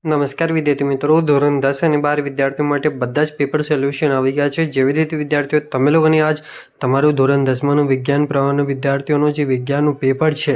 નમસ્કાર વિદ્યાર્થી મિત્રો, ધોરણ 10 અને 12 વિદ્યાર્થીઓ માટે બધા જ પેપર સોલ્યુશન આવી ગયા છે। જેવી રીતે વિદ્યાર્થીઓ તમે લોકોને આજ તમારું ધોરણ 10માનું વિજ્ઞાન પ્રવાહનો વિદ્યાર્થીઓનું જે વિજ્ઞાનનું પેપર છે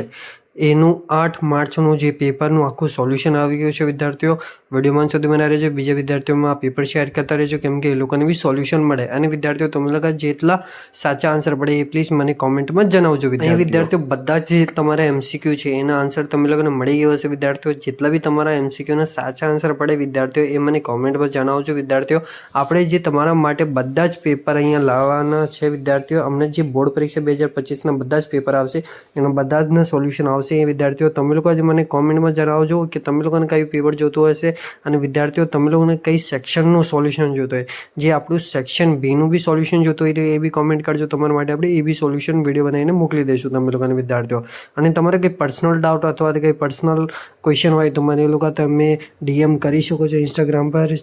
એનું 8 માર્ચનું જે પેપરનું આખું સોલ્યુશન આવી ગયું છે। વિદ્યાર્થીઓ વિડીયોમાં સુધી બનાવી રહેજો, બીજા વિદ્યાર્થીઓમાં આ પેપર શેર કરતા રહેજો કેમ કે એ લોકોને બી સોલ્યુશન મળે। અને વિદ્યાર્થીઓ તમે લોકો જેટલા સાચા આન્સર પડે એ પ્લીઝ મને કોમેન્ટમાં જણાવજો। વિદ્યાર્થીઓ બધા જે તમારા એમસીક્યુ છે એના આન્સર તમે લોકોને મળી ગયો હશે। વિદ્યાર્થીઓ જેટલા બી તમારા એમસીક્યુના સાચા આન્સર પડે વિદ્યાર્થીઓ એ મને કોમેન્ટમાં જણાવજો। વિદ્યાર્થીઓ આપણે જે તમારા માટે બધા જ પેપર અહીંયા લાવવાના છે। વિદ્યાર્થીઓ અમને જે બોર્ડ પરીક્ષા 2025ના બધા જ પેપર આવશે એના બધા જના સોલ્યુશન આવશે। એ વિદ્યાર્થીઓ તમે લોકો જ મને કોમેન્ટમાં જણાવજો કે તમે લોકોને કયું પેપર જોતું હશે અને વિદ્યાર્થીઓ તમે લોકોને કઈ સેક્શનનું સોલ્યુશન જોતું હોય। જે આપણું સેક્શન બીનું બી સોલ્યુશન જોતું હોય તો એ બી કોમેન્ટ કરજો, તમારા માટે આપણે એ બી સોલ્યુશન વિડીયો બનાવીને મોકલી દઈશું તમે લોકોને વિદ્યાર્થીઓ। અને તમારે કંઈ પર્સનલ ડાઉટ અથવા કંઈ પર્સનલ ક્વેશ્ચન હોય તો મને એ લોકો તમે ડીએમ કરી શકો છો ઇન્સ્ટાગ્રામ પર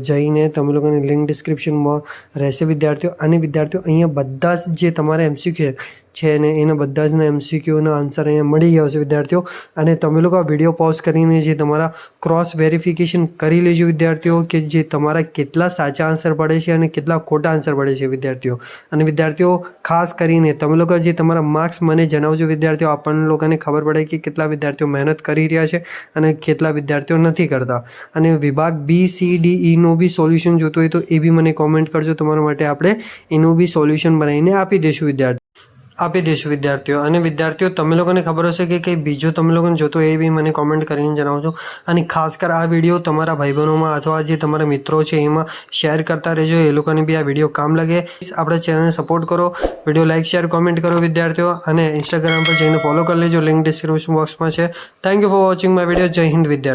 જઈને, તમે લોકોની લિંક ડિસ્ક્રિપ્શનમાં રહેશે વિદ્યાર્થીઓ। અને વિદ્યાર્થીઓ અહીંયા બધા જ જે તમારા એમસીક્યુ છે ને એના બધા જના એમસીક્યુના આન્સર અહીંયા મળી ગયા હશે વિદ્યાર્થીઓ। અને તમે લોકો આ વિડીયો પોઝ કરીને જે તમારા ક્રોસ વેરિફિકેશન કરી લેજો વિદ્યાર્થીઓ કે જે તમારા કેટલા સાચા આન્સર પડે છે અને કેટલા ખોટા આન્સર પડે છે વિદ્યાર્થીઓ। અને વિદ્યાર્થીઓ ખાસ કરીને તમે લોકો જે તમારા માર્ક્સ મને જણાવજો વિદ્યાર્થીઓ, આપણને લોકોને ખબર પડે કે કેટલા વિદ્યાર્થીઓ મહેનત કરી રહ્યા છે અને કેટલા વિદ્યાર્થીઓ નથી કરતા। અને વિભાગ બી સી ડી ઈનું બી સોલ્યુશન જોતું હોય તો એ બી મને કોમેન્ટ કરજો, તમારા માટે આપણે એનું બી સોલ્યુશન બનાવીને આપી દઈશું વિદ્યાર્થીઓ। અને વિદ્યાર્થીઓ તમે લોકોને ખબર હશે કે કંઈ બીજું તમે લોકોને જોતું એ બી મને કોમેન્ટ કરીને જણાવજો। અને ખાસ કર આ વિડીયો તમારા ભાઈ બહેનોમાં અથવા જે તમારા મિત્રો છે એમાં શેર કરતા રહેજો, એ લોકોને બી આ વિડીયો કામ લાગે। આપણા ચેનલને સપોર્ટ કરો, વિડીયો લાઇક શેર કોમેન્ટ કરો વિદ્યાર્થીઓ। અને ઇન્સ્ટાગ્રામ પર જઈને ફોલો કરી લેજો, લિંક ડિસ્ક્રિપ્શન બોક્સમાં છે। Thank you for watching my video. જય હિન્દ વિદ્યાર્થી।